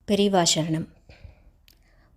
Periva Sharanam.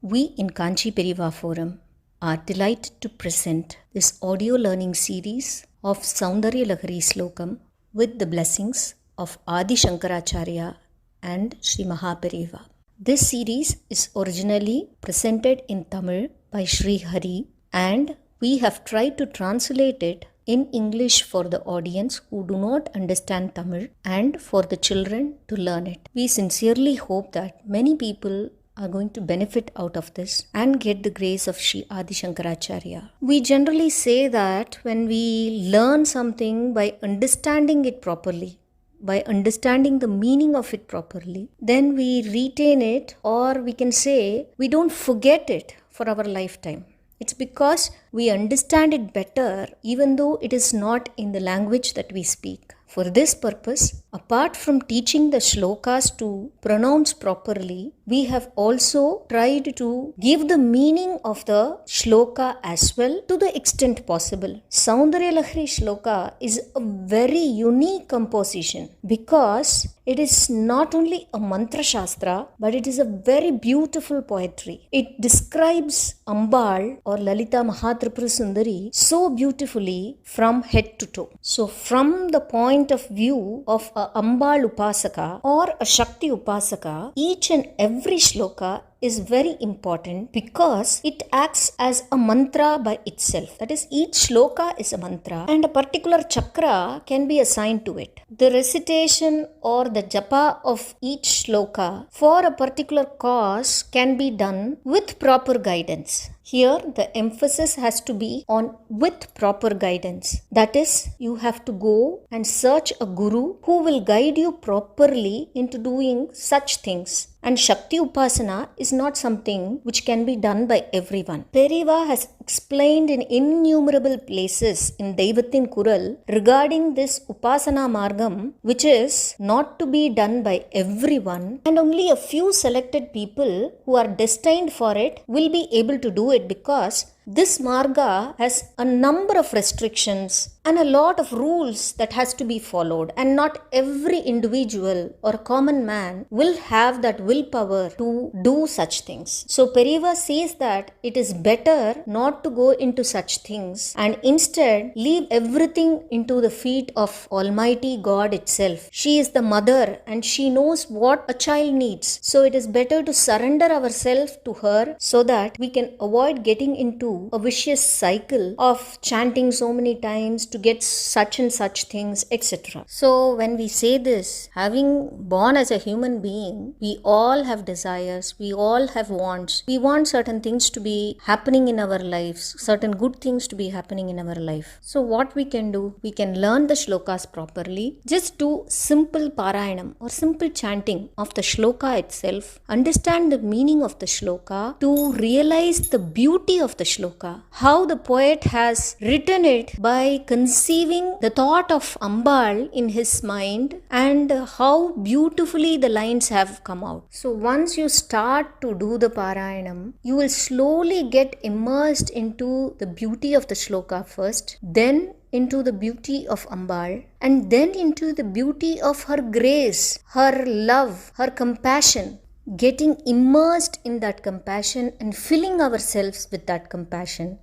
We in Kanchi Periva Forum are delighted to present this audio learning series of Soundarya Lahari Slokam with the blessings of Adi Shankaracharya and Sri Periyava. This series is originally presented in Tamil by Sri Hari, and we have tried to translate it in English for the audience who do not understand Tamil and for the children to learn it. We sincerely hope that many people are going to benefit out of this and get the grace of Sri Adi Shankaracharya. We generally say that when we learn something by understanding it properly, by understanding the meaning of it properly, then we retain it, or we can say we don't forget it for our lifetime. It's because we understand it better even though it is not in the language that we speak. For this purpose, apart from teaching the shlokas to pronounce properly, we have also tried to give the meaning of the shloka as well to the extent possible. Soundarya Lahari shloka is a very unique composition because it is not only a mantra shastra, but it is a very beautiful poetry. It describes Ambal or Lalita Mahatripura Sundari so beautifully from head to toe. So from the point of view of a Ambal Upasaka or a Shakti Upasaka, each and every shloka is very important because it acts as a mantra by itself. That is, each shloka is a mantra and a particular chakra can be assigned to it. The recitation or the japa of each shloka for a particular cause can be done with proper guidance. Here, the emphasis has to be on with proper guidance. That is, you have to go and search a guru who will guide you properly into doing such things. And Shakti Upasana is not something which can be done by everyone. Periyava has explained in innumerable places in Deivathin Kural regarding this Upasana Margam, which is not to be done by everyone, and only a few selected people who are destined for it will be able to do it, because this marga has a number of restrictions and a lot of rules that has to be followed, and not every individual or common man will have that willpower to do such things. So Periyava says that it is better not to go into such things and instead leave everything into the feet of Almighty God itself. She is the mother and she knows what a child needs. So it is better to surrender ourselves to her so that we can avoid getting into a vicious cycle of chanting so many times to get such and such things, etc. So when we say this, having born as a human being, we all have desires, we all have wants. We want certain things to be happening in our lives, certain good things to be happening in our life. So what we can do? We can learn the shlokas properly. Just do simple parayanam or simple chanting of the shloka itself. Understand the meaning of the shloka to realize the beauty of the shloka. How the poet has written it by conceiving the thought of Ambal in his mind, and how beautifully the lines have come out. So once you start to do the Parayanam, you will slowly get immersed into the beauty of the shloka first, then into the beauty of Ambal, and then into the beauty of her grace, her love, her compassion. Getting immersed in that compassion and filling ourselves with that compassion,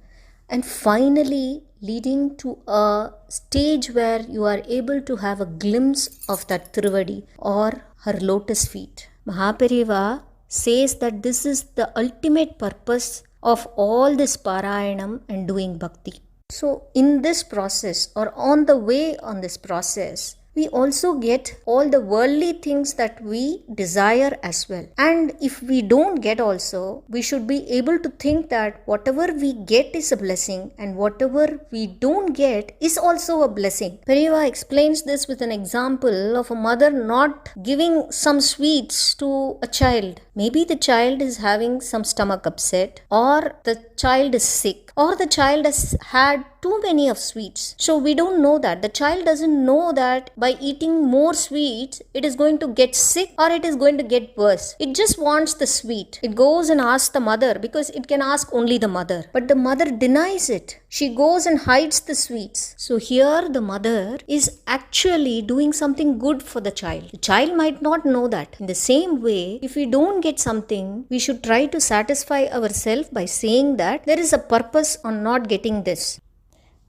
and finally leading to a stage where you are able to have a glimpse of that Trivadi or her lotus feet. Maha Periyava says that this is the ultimate purpose of all this Parayanam and doing bhakti. So in this process, or on the way on this process, we also get all the worldly things that we desire as well. And if we don't get also, we should be able to think that whatever we get is a blessing and whatever we don't get is also a blessing. Periyava explains this with an example of a mother not giving some sweets to a child. Maybe the child is having some stomach upset, or the child is sick, or the child has had too many of sweets. So we don't know that. The child doesn't know that by eating more sweets it is going to get sick or it is going to get worse. It just wants the sweet. It goes and asks the mother, because it can ask only the mother, but the mother denies it. She goes and hides the sweets. So here the mother is actually doing something good for the child. The child might not know that. In the same way, if we don't get something, we should try to satisfy ourselves by saying that there is a purpose on not getting this.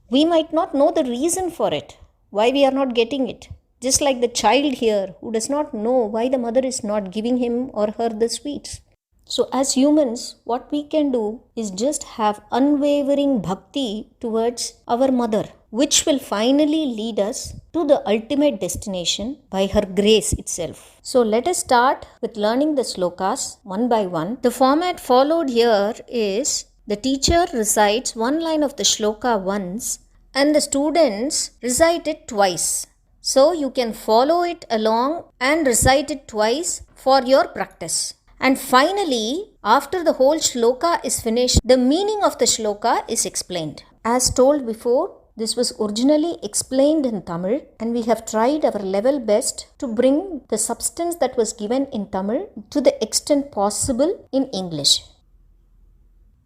We might not know the reason for it, why we are not getting it. Just like the child here who does not know why the mother is not giving him or her the sweets. So as humans, what we can do is just have unwavering bhakti towards our mother, which will finally lead us to the ultimate destination by her grace itself. So let us start with learning the slokas one by one. The format followed here is the teacher recites one line of the shloka once and the students recite it twice. So you can follow it along and recite it twice for your practice. And finally, after the whole shloka is finished, the meaning of the shloka is explained. As told before, this was originally explained in Tamil, and we have tried our level best to bring the substance that was given in Tamil to the extent possible in English.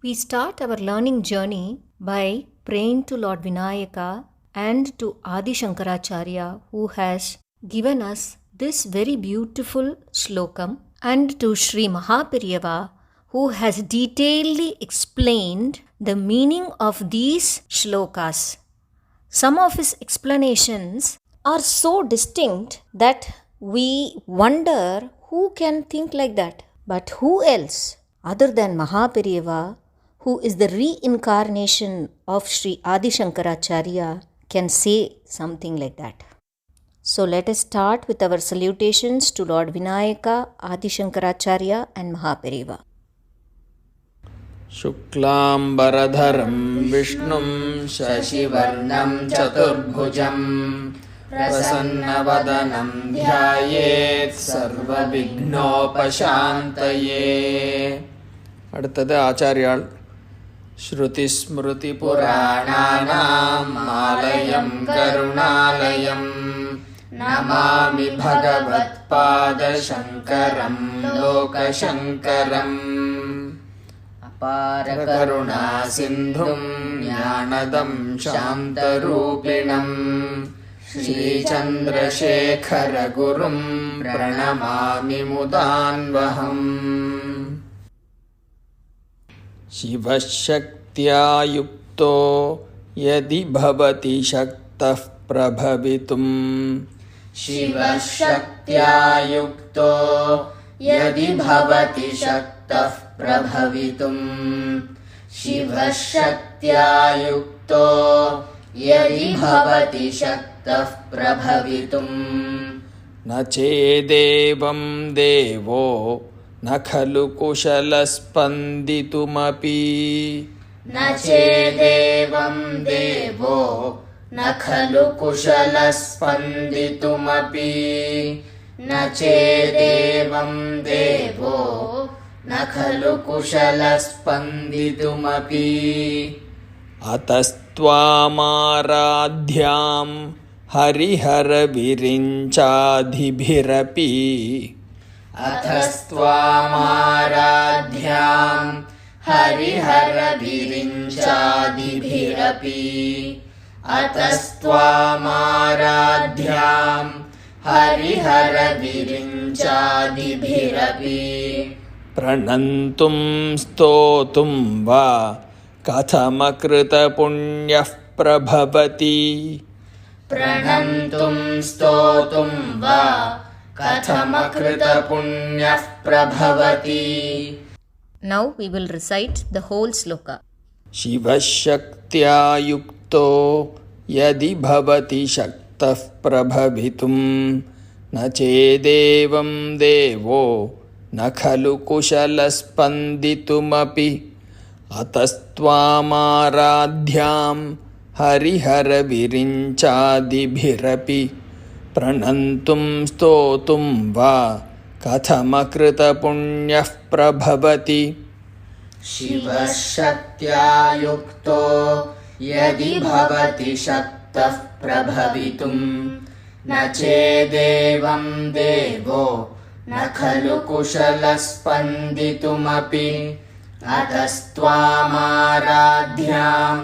We start our learning journey by praying to Lord Vinayaka and to Adi Shankaracharya, who has given us this very beautiful slokam, and to Sri Periyava, who has detailedly explained the meaning of these shlokas. Some of his explanations are so distinct that we wonder who can think like that. But who else other than Maha Periyava, who is the reincarnation of Sri Adi Shankaracharya, can say something like that? So let us start with our salutations to Lord Vinayaka, Adi Shankaracharya and Maha Periyava. Shuklambaradharam Vishnum Shashivarnam Chaturbhujam Prasannavadanam Dhyayet Sarvavighnopashantaye. அடுத்தது ஆச்சாரியாள். ஸ்ருதி ஸ்மிருதி புராணானாம் ஆலயம் கருணாலயம் நமாமி பகவத்பாத சங்கரம் லோகசங்கரம். அபார கருணா சிந்தும் ஞானதம் சாந்தரூபிணம் ஸ்ரீசந்திரசேகர குரும் பிரணமாமி முதான்வஹம். शिवशक्त्या युक्तो यदि भवति शक्तः प्रभवितुम्. शिवशक्त्या युक्तो यदि भवति शक्तः प्रभवितुम्. शिवशक्त्या युक्तो यदि भवति शक्तः प्रभवितुम्. न चेदेवं देवो न खलु कुशलस्पन्दितुमपि. न चेदेवं देवो न खलु कुशलस्पन्दितुमपि. न चेदेवं देवो न खलु कुशलस्पन्दितुमपि. अतस्त्वामाराध्यां हरिहरविरिञ्चाधिभिरपि. अथस्त्वामाराध्यां हरिहरविरिञ्चादिभिरपि. अतस्त्वामाराध्यां हरिहरविरिञ्चादिभिरपि. प्रणन्तुं स्तोतुं वा कथमकृतपुण्यः प्रभवति. प्रणन्तुं स्तोतुं वा कथमकृतपुण्यः प्रभवति. Now we will recite the whole sloka. शिवशक्त्या युक्तो यदि भवति शक्तः प्रभवितुम्. न चेदेवं देवो न खलु कुशलस्पन्दितुमपि. अतस्त्वामाराध्यां हरिहरविरिञ्चादिभिरपि. प्रणन्तुं स्तोतुं वा कथमकृतपुण्यः प्रभवति. शिवशक्त्या युक्तो यदि भवति शक्तः प्रभवितुं न चेदेवं देवो न खलु कुशलः स्पन्दितुमपि अतस्त्वामाराध्यां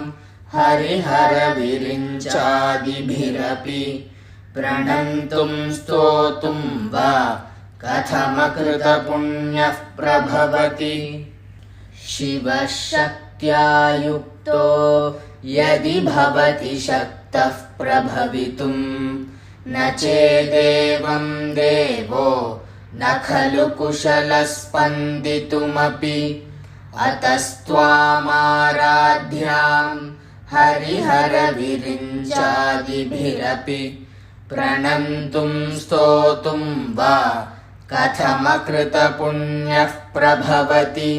हरिहरविरिञ्चादिभिरपि प्रणन्तुं स्तोतुं वा कथमकृतपुण्यः प्रभवति शिवशक्त्या युक्तो यदि भवति शक्तः प्रभवितुं न चेदेवं देवो न खलु कुशलः स्पन्दितुमपि अतस्त्वामाराध्यां हरिहरविरिञ्चादिभिरपि प्रणन्तुं स्तोतुं वा कथमकृतपुण्यः प्रभवति.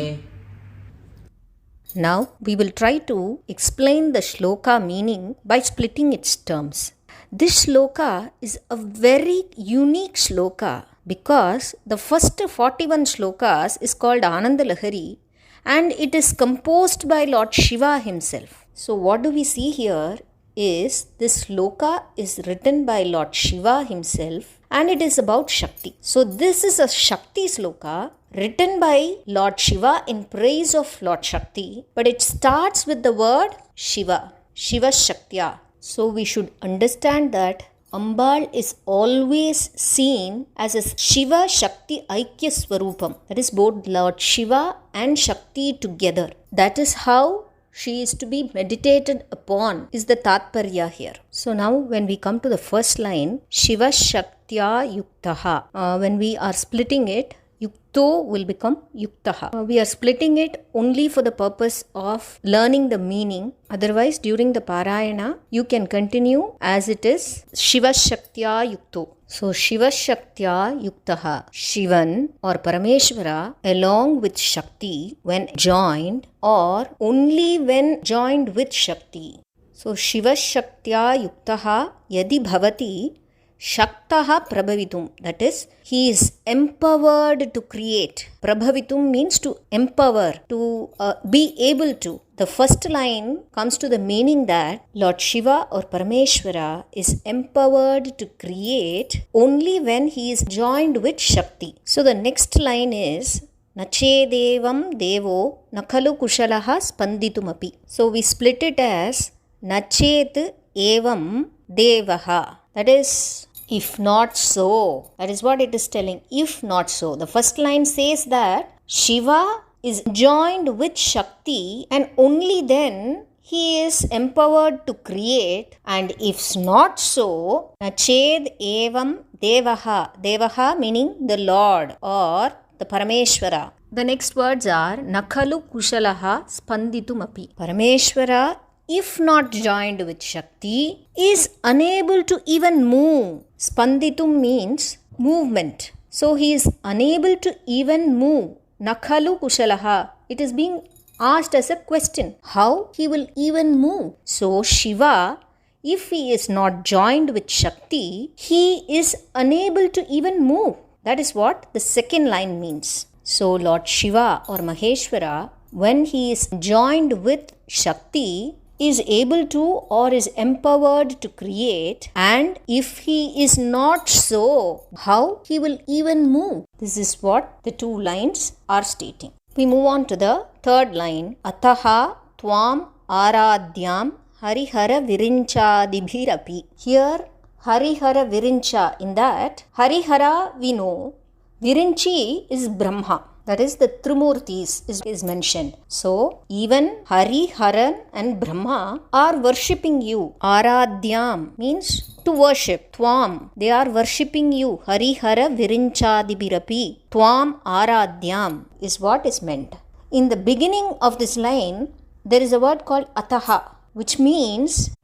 Now we will try to explain the shloka meaning by splitting its terms. This shloka is a very unique shloka because the first 41 shlokas is called Ananda Lahari and it is composed by Lord Shiva himself. So what do we see here is this shloka is written by Lord Shiva himself and it is about Shakti. So this is a Shakti shloka written by Lord Shiva in praise of Lord Shakti, but it starts with the word Shiva, Shiva Shaktya. So we should understand that Ambal is always seen as a Shiva Shakti Aikya Swarupam. That is both Lord Shiva and Shakti together. That is how she is to be meditated upon, is the Tatparya here. So now when we come to the first line, Shiva Shaktya Yuktaha, when we are splitting it, Yukto will become Yuktaha. We are splitting it only for the purpose of learning the meaning. Otherwise, during the Parayana, you can continue as it is Shiva Shaktya Yukto. So, Shiva Shaktya Yuktaha, Shivan or Parameshwara along with Shakti when joined or only when joined with Shakti. So, Shiva Shaktya Yuktaha Yadi Bhavati Shaktaha Prabhavitum, that is, he is empowered to create. Prabhavitum means to empower, to be able to. The first line comes to the meaning that Lord Shiva or Parameshwara is empowered to create only when he is joined with Shakti. So the next line is Nachedevam Devo Nakalu Kushalaha Spanditumapi. So we split it as Nachet Evam Devaha. That is, if not so. That is what it is telling. If not so. The first line says that Shiva is joined with Shakti and only then he is empowered to create. And if not so, Nached Evam Devaha. Devaha meaning the Lord or the Parameshwara. The next words are Nakalu Kushalaha Spanditumapi. Parameshwara, if not joined with Shakti, is unable to even move. Spanditum means movement. So he is unable to even move. Nakhalu kushalaha. It is being asked as a question. How he will even move? So Shiva, if he is not joined with Shakti, he is unable to even move. That is what the second line means. So Lord Shiva or Maheshwara, when he is joined with Shakti, is able to or is empowered to create, and if he is not so, how he will even move? This is what the two lines are stating. We move on to the third line. Ataha Tvam Aradhyam Harihara Virinchadibhirapi. Here Harihara Virincha, in that Harihara we know, Virinchi is Brahma. That is, the Trimurtis is mentioned. So, even Hari, Haran and Brahma are worshipping you. Aradhyam means to worship. Tvam, they are worshipping you. Hari, Hara, Virinchadibhirapi. Tvam Aradhyam is what is meant. In the beginning of this line, there is a word called Ataha, which means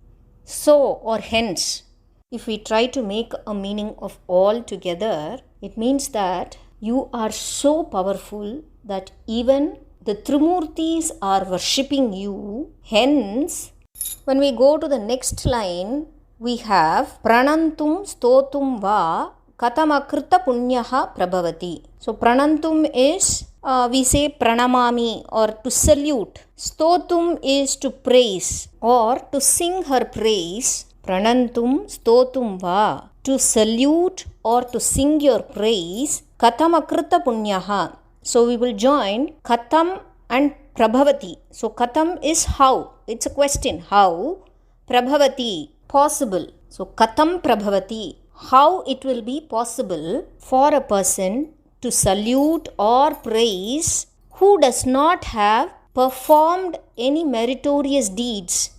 so or hence. If we try to make a meaning of all together, it means that you are so powerful that even the Trimurtis are worshipping you. Hence, when we go to the next line, we have Pranantum Stotum Va Katamakrita Punyaha Prabhavati. So, Pranantum is we say pranamami or to salute. Stotum is to praise or to sing her praise. Pranantum stotum va, to salute or to sing your praise. Katam akrita punyaha. So we will join katam and prabhavati. So katam is how. It's a question. How? Prabhavati, possible. So katam prabhavati. How it will be possible for a person to salute or praise who does not have performed any meritorious deeds.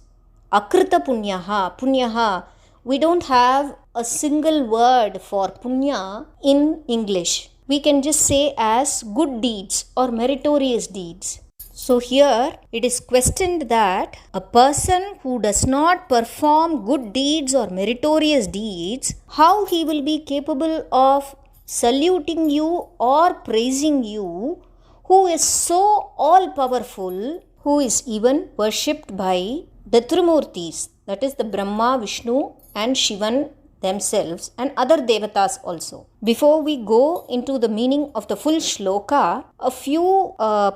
Akrita punyaha. Punyaha. We don't have a single word for punya in English. We can just say as good deeds or meritorious deeds. So here it is questioned that a person who does not perform good deeds or meritorious deeds, how he will be capable of saluting you or praising you, who is so all-powerful, who is even worshipped by the Trimurtis, that is the Brahma, Vishnu and Shivan themselves and other devatas also. Before we go into the meaning of the full shloka, a few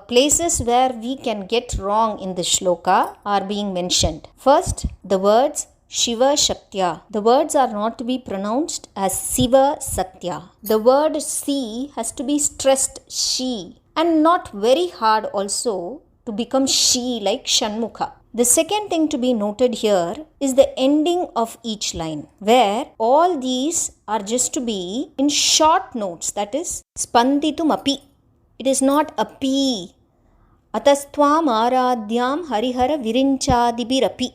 places where we can get wrong in the shloka are being mentioned. First, the words Shiva Shaktya. The words are not to be pronounced as Siva Saktya. The word Si has to be stressed She and not very hard also to become She like Shanmukha. The second thing to be noted here is the ending of each line, where all these are just to be in short notes, that is Spanditum api. It is not api. Atastvam aradhyam harihara virinchadibirapi.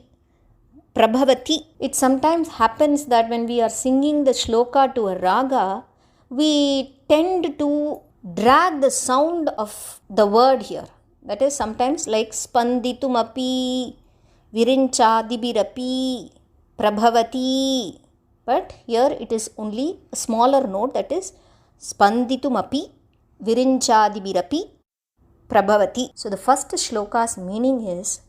Prabhavati. It sometimes happens that when we are singing the shloka to a raga, we tend to drag the sound of the word here. That is sometimes like spanditumapi, virinchadibirapi, prabhavati. But here it is only a smaller note, that is spanditumapi, virinchadibirapi, prabhavati. So the first shloka's meaning is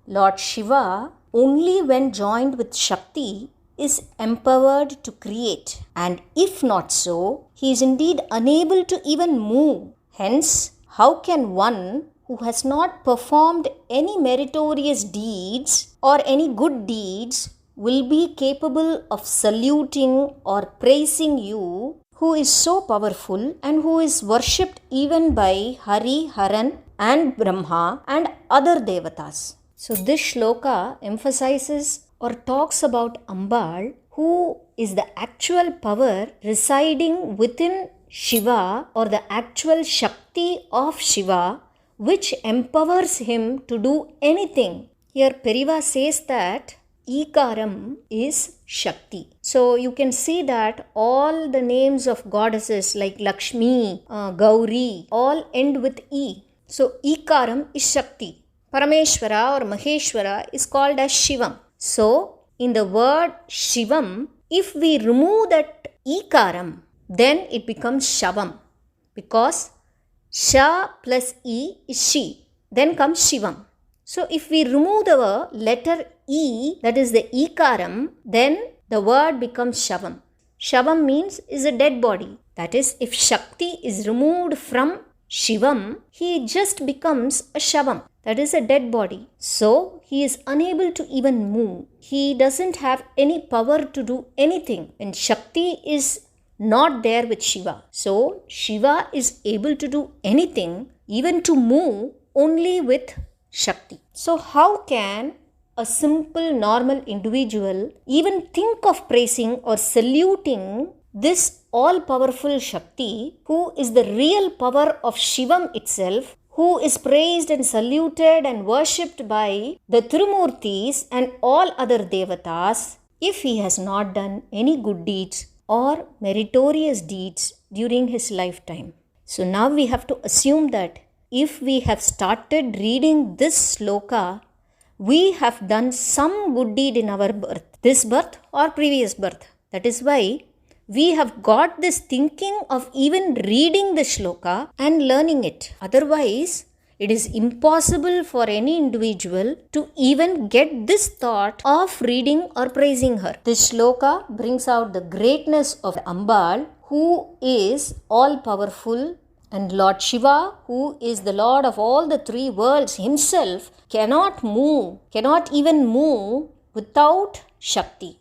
Lord Shiva, only when joined with Shakti, is empowered to create. And if not so, he is indeed unable to even move. Hence, how can one who has not performed any meritorious deeds or any good deeds will be capable of saluting or praising you, who is so powerful and who is worshipped even by Hari, Haran and Brahma and other devatas. So this shloka emphasizes or talks about Ambal, who is the actual power residing within Shiva or the actual Shakti of Shiva, which empowers him to do anything. Here Periva says that Ikaram is Shakti. So you can see that all the names of goddesses like Lakshmi, Gauri, all end with E. So Ikaram is Shakti. Parameshwara or Maheshwara is called as Shivam. So in the word Shivam, if we remove that Ikaram, then it becomes Shavam, because Sha plus E is She. Then comes Shivam. So if we remove the letter E, that is the Ikaram, then the word becomes Shavam. Shavam means is a dead body. That is, if Shakti is removed from Shivam, he just becomes a Shavam. That is a dead body. So he is unable to even move. He doesn't have any power to do anything. And Shakti is not there with Shiva. So Shiva is able to do anything, even to move, only with Shakti. So how can a simple normal individual even think of praising or saluting this all-powerful Shakti, who is the real power of Shivam itself, who is praised and saluted and worshipped by the Trimurtis and all other devatas, if he has not done any good deeds or meritorious deeds during his lifetime? So now we have to assume that if we have started reading this sloka, we have done some good deed in our birth, this birth or previous birth. That is why we have got this thinking of even reading the shloka and learning it. Otherwise, it is impossible for any individual to even get this thought of reading or praising her. This shloka brings out the greatness of Ambal, who is all powerful And Lord Shiva, who is the Lord of all the three worlds himself, cannot even move without Shakti.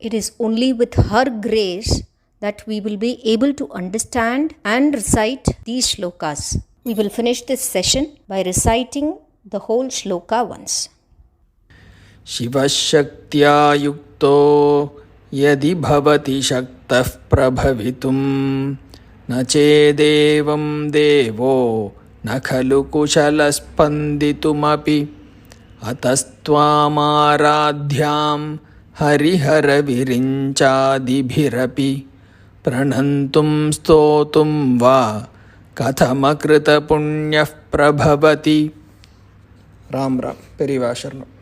It is only with her grace that we will be able to understand and recite these shlokas. We will finish this session by reciting the whole shloka once. शिवशक्त्या युक्तो यदि भवति शक्तः प्रभवितुं न चेदेवं देवो न खलु कुशलस्पन्दितुमपि अतस्त्वामाराध्यां हरिहरविरिञ्चादिभिरपि प्रणन्तुं स्तोतुं वा कथमकृतपुण्यः प्रभवति. राम राम. पेरिवा शरणम्.